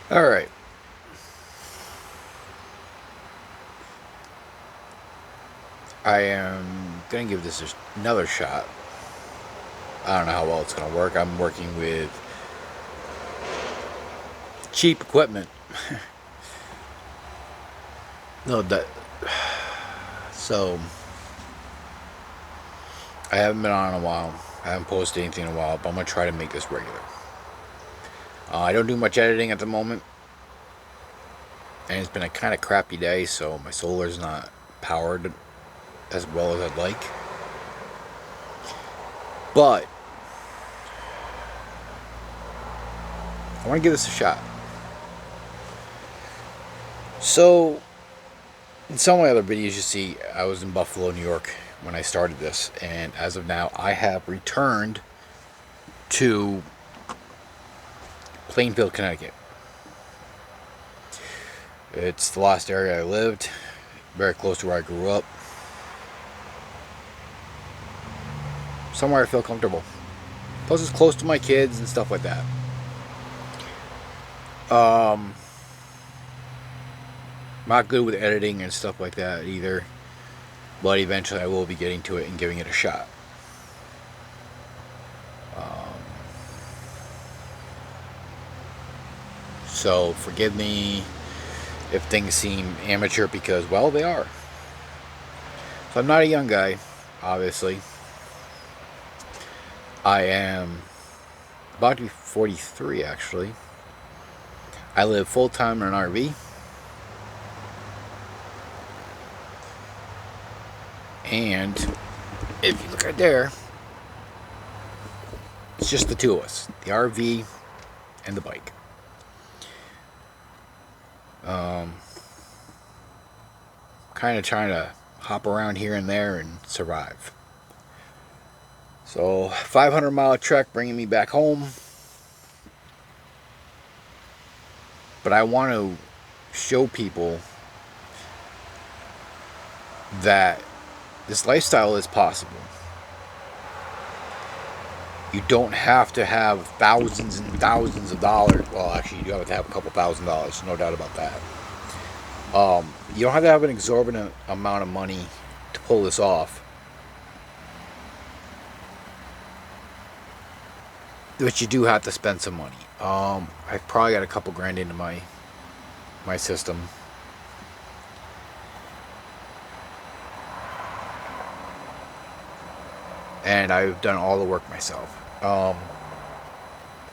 All right. I am going to give this another shot. I don't know how well it's going to work. I'm working with cheap equipment. No, that. So, I haven't been on in a while. I haven't posted anything in a while, but I'm going to try to make this regular. I don't do much editing at the moment, and it's been a kind of crappy day, so my solar's not powered as well as I'd like. But, I want to give this a shot. So, in some of my other videos, you see I was in Buffalo, New York when I started this, and as of now, I have returned to Plainfield, Connecticut. It's the last area I lived, very close to where I grew up. Somewhere I feel comfortable. Plus, it's close to my kids and stuff like that. Not good with editing and stuff like that either, but eventually I will be getting to it and giving it a shot. So forgive me if things seem amateur because, well, they are. So I'm not a young guy, obviously. I am about to be 43, actually. I live full time in an RV. And if you look right there, it's just the two of us, the RV and the bike. Kind of trying to hop around here and there and survive. So 500-mile trek bringing me back home. But I want to show people that this lifestyle is possible. You don't have to have thousands and thousands of dollars. Well, actually, you do have to have a couple $1,000s, no doubt about that. You don't have to have an exorbitant amount of money to pull this off. But you do have to spend some money. I've probably got a couple grand into my system. And I've done all the work myself.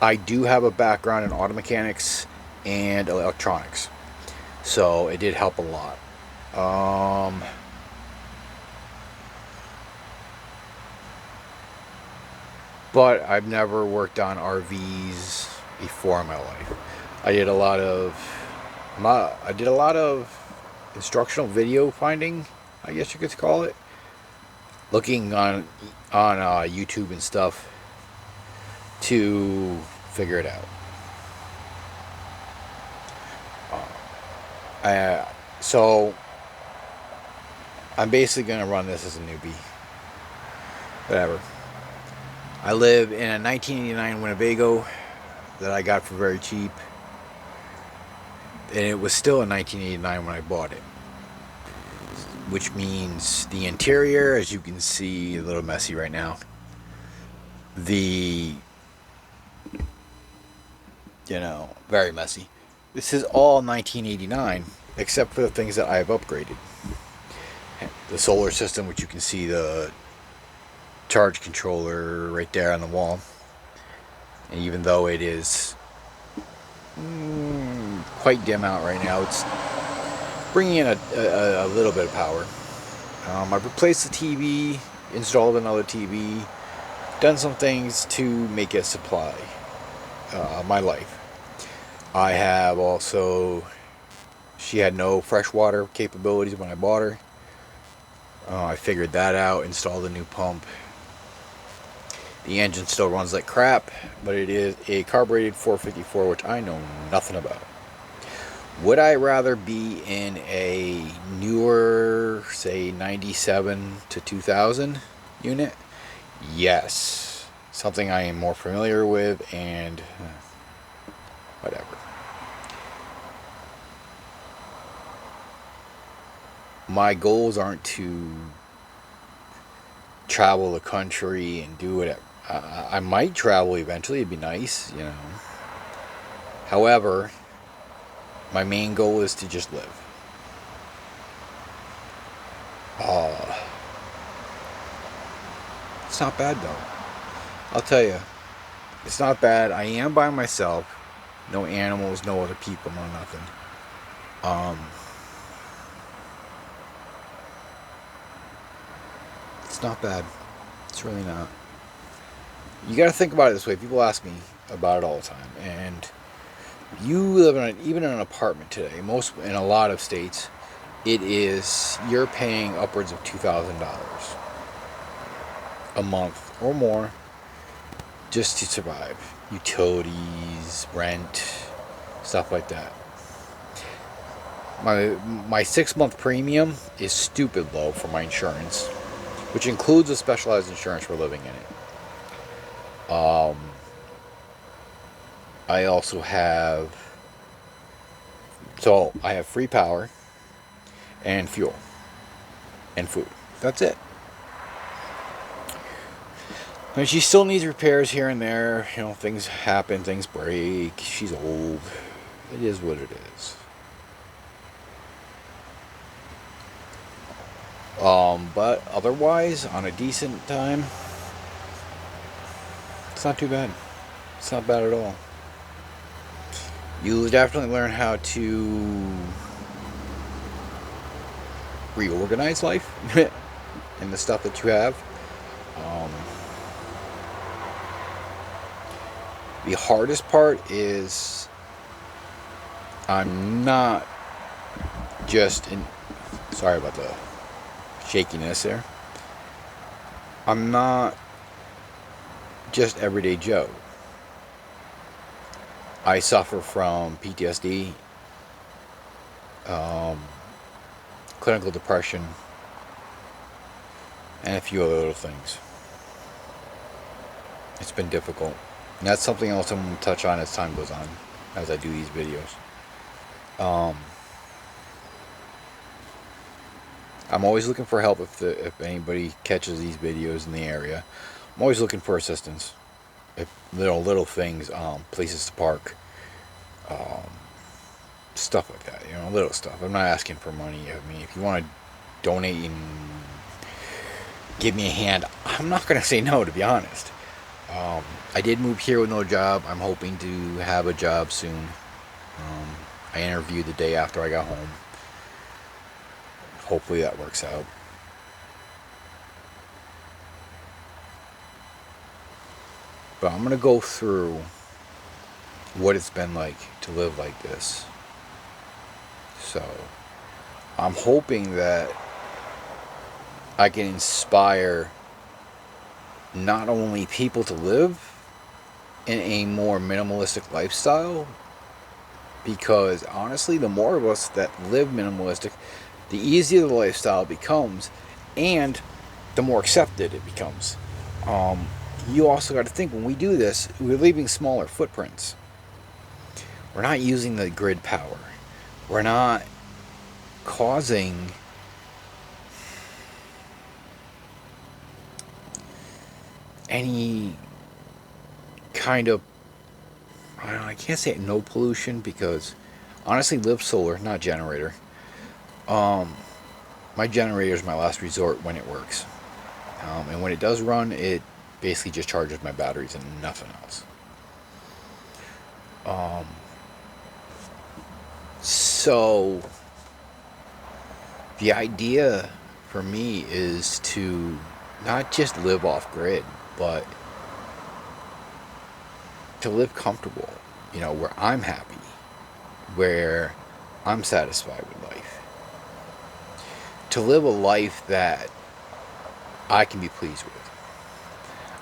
I do have a background in auto mechanics and electronics, so it did help a lot. But I've never worked on RVs before in my life. I did a lot of instructional video finding, I guess you could call it, looking on YouTube and stuff to figure it out. So I'm basically gonna run this as a newbie. Whatever. I live in a 1989 Winnebago that I got for very cheap, and it was still in 1989 when I bought it. Which means the interior, as you can see, a little messy right now. Very messy. This is all 1989, except for the things that I have upgraded. The solar system, which you can see the charge controller right there on the wall. And even though it is quite dim out right now, it's bringing in a little bit of power. I've replaced the TV, installed another TV, done some things to make it supply my life. I have also, she had no freshwater capabilities when I bought her. I figured that out, installed a new pump. The engine still runs like crap, but it is a carbureted 454, which I know nothing about. Would I rather be in a newer, say 97 to 2000 unit? Yes. Something I am more familiar with, and whatever. my goals aren't to travel the country and do it. I might travel eventually. It'd be nice, you know. However, my main goal is to just live. It's not bad though. I'll tell you, it's not bad. I am by myself. No animals, no other people, no nothing. It's not bad. It's really not. You got to think about it this way. People ask me about it all the time, and you live in even in an apartment today. Most in a lot of states, you're paying upwards of $2,000 a month or more just to survive. Utilities, rent, stuff like that. My 6-month premium is stupid low for my insurance, which includes a specialized insurance for living in it. I also have, I have free power and fuel and food. That's it. I mean, she still needs repairs here and there. You know, things happen, things break. She's old. It is what it is. But otherwise, on a decent time, it's not too bad. It's not bad at all. You definitely learn how to reorganize life and the stuff that you have. The hardest part is I'm not just in. Sorry about the shakiness there. I'm not just everyday Joe. I suffer from PTSD, clinical depression, and a few other little things. It's been difficult. And that's something else I'm going to touch on as time goes on, as I do these videos. I'm always looking for help if anybody catches these videos in the area. I'm always looking for assistance. If little things, places to park, stuff like that. You know, little stuff. I'm not asking for money. I mean, if you want to donate and give me a hand, I'm not going to say no, to be honest. I did move here with no job. I'm hoping to have a job soon. I interviewed the day after I got home. Hopefully that works out. But I'm going to go through what it's been like to live like this. So, I'm hoping that I can inspire not only people to live in a more minimalistic lifestyle, because honestly, the more of us that live minimalistic, the easier the lifestyle becomes, and the more accepted it becomes. You also got to think, when we do this, we're leaving smaller footprints. We're not using the grid power. We're not causing any kind of, I can't say no pollution, because honestly, live solar, not generator. My generator is my last resort when it works. And when it does run, it basically just charges my batteries and nothing else. So the idea for me is to not just live off grid, but to live comfortable, you know, where I'm happy, where I'm satisfied with life. To live a life that I can be pleased with.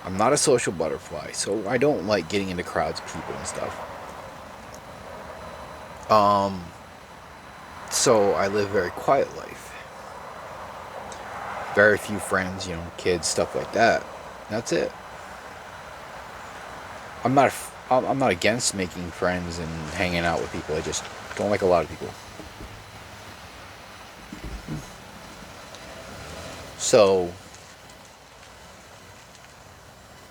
I'm not a social butterfly, so I don't like getting into crowds of people and stuff. So I live a very quiet life. Very few friends, you know, kids, stuff like that. That's it. I'm not against making friends and hanging out with people. I just don't like a lot of people. So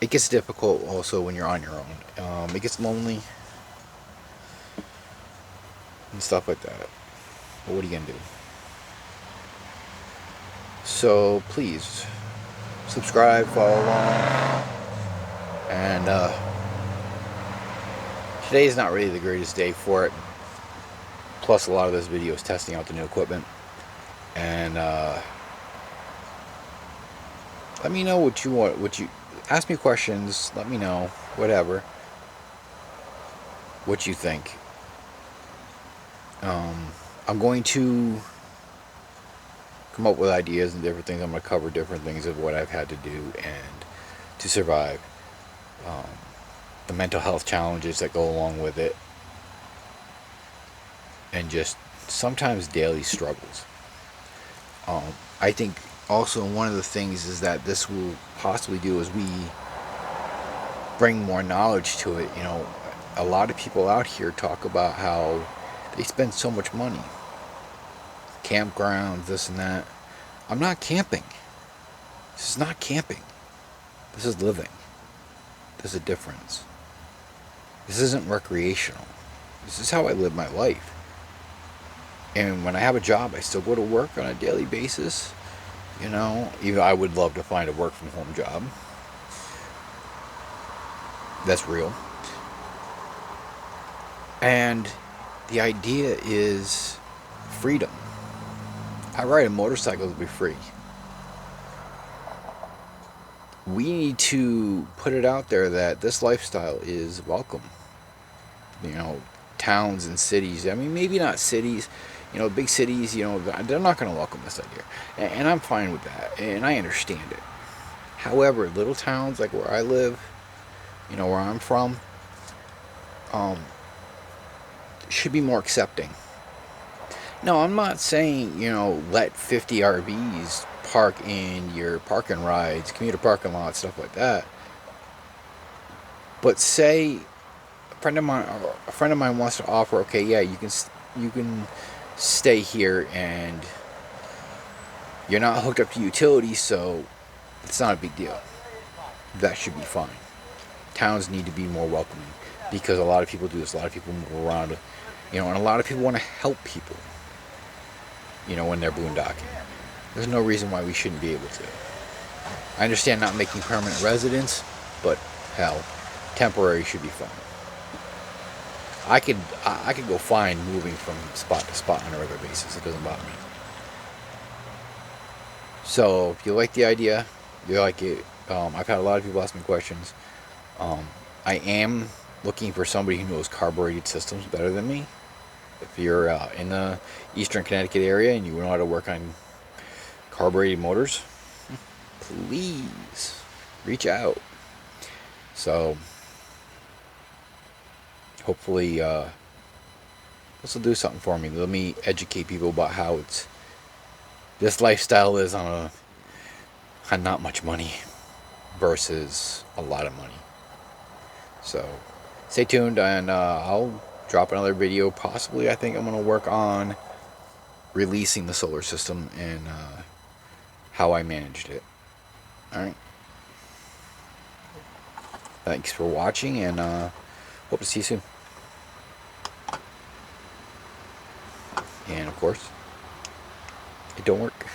it gets difficult also when you're on your own. It gets lonely and stuff like that. But what are you gonna do? So please subscribe, follow along, and today is not really the greatest day for it. Plus, a lot of this video is testing out the new equipment, and let me know what you want. What you ask me questions. Let me know whatever what you think. I'm going to come up with ideas and different things. I'm going to cover different things of what I've had to do and to survive. The mental health challenges that go along with it, and just sometimes daily struggles. I think also one of the things is that this will possibly do is we bring more knowledge to it. You know, a lot of people out here talk about how they spend so much money. Campgrounds, this and that. I'm not camping. This is not camping. This is living. There's a difference. This isn't recreational. This is how I live my life. And when I have a job, I still go to work on a daily basis. You know, even I would love to find a work from home job. That's real. And the idea is freedom. I ride a motorcycle to be free. We need to put it out there that this lifestyle is welcome. You know, towns and cities. I mean, maybe not cities. You know, big cities, you know, they're not going to welcome this idea. And I'm fine with that. And I understand it. However, little towns like where I live, you know, where I'm from, should be more accepting. No, I'm not saying, you know, let 50 RVs park in your parking rides, commuter parking lots, stuff like that. But say a friend of mine wants to offer, okay, yeah, you can stay here and you're not hooked up to utilities, so it's not a big deal. That should be fine. Towns need to be more welcoming because a lot of people do this. A lot of people move around, you know, and a lot of people want to help people, you know, when they're boondocking. There's no reason why we shouldn't be able to. I understand not making permanent residents, but hell, temporary should be fine. I could go fine moving from spot to spot on a regular basis. It doesn't bother me. So if you like the idea, you like it. I've had a lot of people ask me questions. I am looking for somebody who knows carbureted systems better than me. If you're in the Eastern Connecticut area and you know how to work on carbureted motors, please reach out. So hopefully this will do something for me. Let me educate people about how this lifestyle is on not much money versus a lot of money. So stay tuned, and I'll drop another video. Possibly, I think I'm going to work on releasing the solar system and how I managed it. Alright. Thanks for watching, and hope to see you soon. And of course, it don't work.